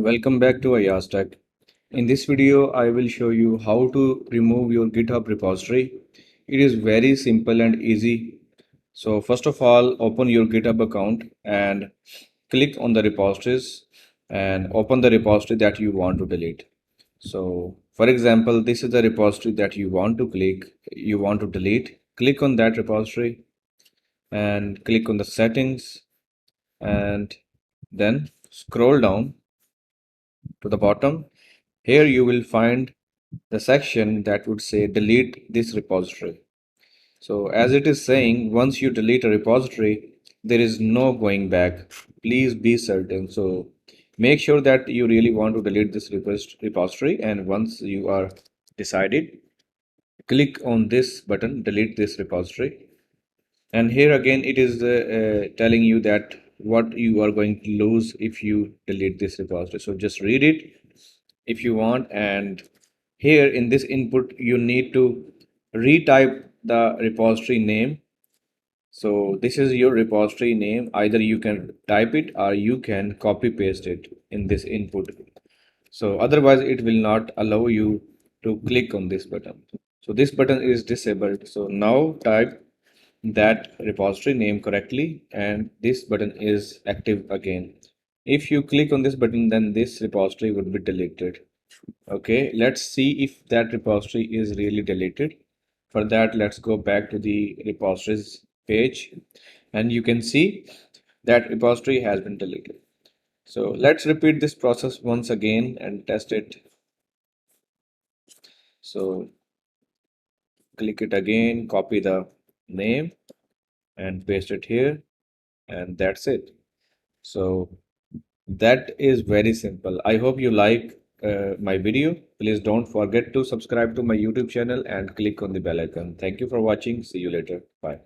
Welcome back to Ayaz. In this video, I will show you how to remove your GitHub repository. It is very simple and easy. So first of all, open your GitHub account and click on the repositories and open the repository that you want to delete. So for example, this is the repository that you want to delete. Click on that repository and click on the settings and then scroll down to the bottom. Here you will find the section that would say delete this repository. So as it is saying, once you delete a repository, there is no going back. Please be certain. So make sure that you really want to delete this repository, and once you are decided, click on this button, delete this repository. And here again, it is telling you that what you are going to lose if you delete this repository. So just read it if you want, and here in this input you need to retype the repository name. So this is your repository name. Either you can type it or you can copy paste it in this input. So otherwise it will not allow you to click on this button. So this button is disabled. So now type that repository name correctly and this button is active again. If you click on this button, then this repository would be deleted. Okay, let's see if that repository is really deleted. For that, let's go back to the repositories page and you can see that repository has been deleted. So let's repeat this process once again and test it. So click it again, copy the name and paste it here, and that's it. So that is very simple. I hope you like my video. Please don't forget to subscribe to my YouTube channel and click on the bell icon. Thank you for watching. See you later. Bye.